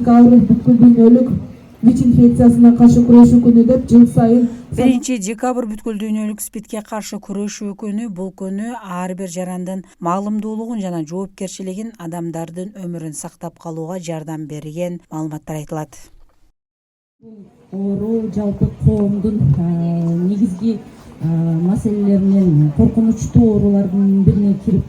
декабрь бүткүл дүйнөлүк ВИЧ инфекциясына каршы күрөшүү күнү деп жыл сайын 1 бүткүл дүйнөлүк СПИДке каршы күрөшүү күнү. Бул күнү ар бир жарандын маалымдуулугун жана жоопкерчилигин, адамдардын өмүрүн сактап калууга жардам берген маалыматтар айтылат. Оору жалпы коомдун негизги маселелеринен, коркунучтуу оорулардын бирине кирип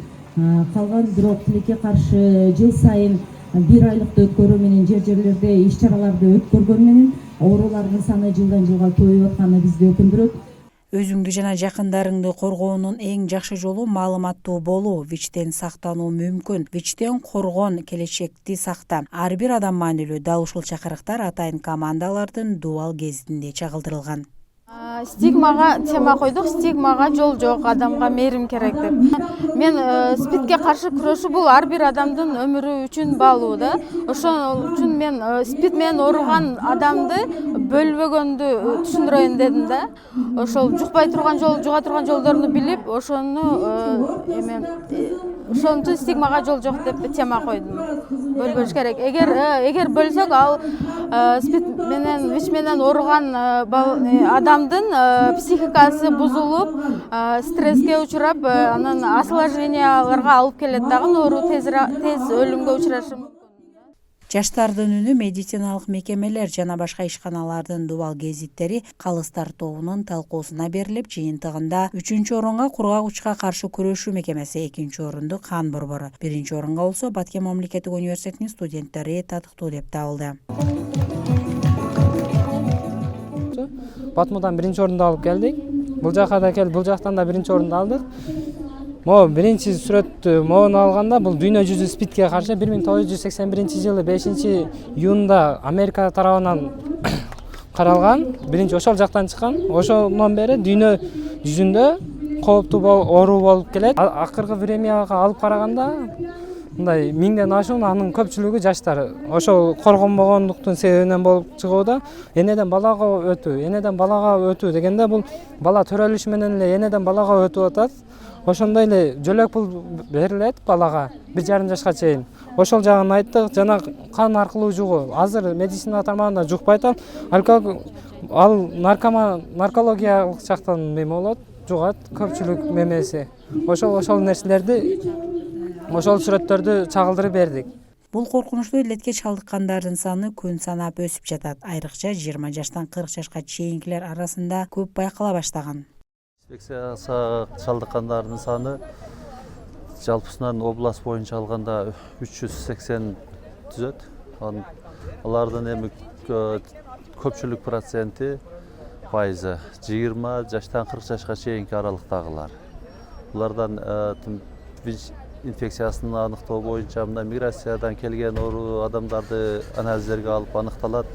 калган. Бирок тилекке каршы жыл сайын 1 айлыкты өткөрүү менен жерлерде иш-чараларды өткөргөн менен оорулардын саны жылдан жылга көбөйүп атканы бизди өкүндүрөт. Өзүңдү жана жакындарыңды коргоонун эң жакшы жолу маалыматтуу болуу. ВИЧтен сактануу мүмкүн. ВИЧтен коргон, келечекти сакта. Ар бир адам маанилүү. Дал ушул чакырыктар атайын командалардын Дубал гезитинде чагылдырылган. Стигмага тема койдук. Стигмага жол жок, адамга мээрим керек деп. Мен СПИДке каршы күрөшүү бул ар бир адамдын өмүрү үчүн баалуу да. Ошол үчүн мен СПИД менен ооруган адамды бөлбөгөндү түшүндүрөйүн дедим да. Ошол жукпай турган жол, жуга турган жолдорун билип, ошону ошон үчүн стигмага жол жок деп тема койдум. Бөлбөш керек. Эгер бөлсөк, ал СПИД менен, ВИЧ менен ооруган адамдын психикасы бузулуп, стресске учурап, анан осложненияларга алып келет дагы, оору тез өлүмгө учурашы мүмкүн. Жаштардын үнү медициналык мекемелер жана башка ишканалардын Дубал гезиттери калыстар тобунун талкуусуна берилип, жыйынтыгында 3-чү орунга кургак учка каршы күрөшүү мекемеси, 2-чи орунду кан борбору, 1-чи орунга болсо Баткен мамлекеттик университетинин студенттери татыктуу деп табылды. Батмудан 1-чи орунду алып келдик. Бул жака да келип, бул жактан да 1-чи орунду алдык. Могу биринчи сүрөттү могуну алганда бул дүйнө жүзү СПИДке каршы 1981-жылы 5-июнда Америка тарабынан каралган. Биринчи ошол жактан чыккан. Ошондон бери дүйнө жүзүндө кооптуу оору болуп келет. Акыркы времяга алып караганда мындай 1000ден ашуун, анын көпчүлүгү жаштар. Ошол коргонбогондуктун себебинен болуп чыгууда. Энеден балага өтүү дегенде бул бала төрөлүшү менен эле энеден балага өтүп атат. Ошондой эле жөлөк пул берилет балага 1,5 жашка чейин. Ошол жагын айттык, жана кан аркылуу жугуу. Азыр медицина тармагында жукпайт ал наркологиялык жактан болот, жугат көпчүлүк мемеси. Ошол нерселерди, ошол сүрөттөрдү чагылдырып бердик. Бул коркунучтуу илетке чалдыккандардын саны күн санап өсүп жатат. Айрыкча 20 жаштан 40 жашка чейинкилер арасында көп байкала баштаган. Инфекцияга чалдыккандардын саны жалпысынан область боюнча алганда 380 түзөт. Алардын эми көпчүлүк проценти пайызы 20 жаштан 40 жашка чейинки аралыктагылар. Булардан ВИЧ инфекциясын аныктоо боюнча мына миграциядан келген оору адамдарды анализдерге алып аныкталат.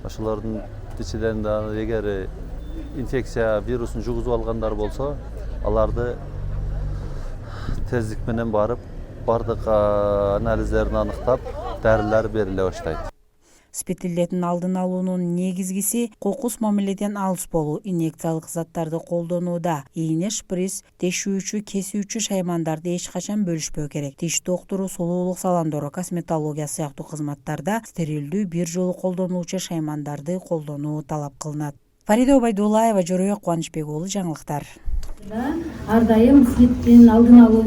Ошолордун ичинен эгер инфекция вирусын жугузуп алгандар болсо, аларды тездик менен барып, бардык анализдерин аныктап, дарылар бериле баштайт. СПИД илетин алдын алуунун негизгиси кокус мамиледен алыс болуу, инъекциялык заттарды колдонууда. Ийне, шприц, тешүүчү, кесүүчү шаймандарды эч качан бөлүшпөө керек. Тиш доктуру, сулуулук салондору, косметология сыяктуу кызматтарда стерилдүү бир жолу колдонуучу шаймандарды колдонуу талап кылынат. Фарида Убайдуллаева, Жоройок Кубанычбек уулу, жаңылыктар. Ар дайым СПИДтин алдын алуу,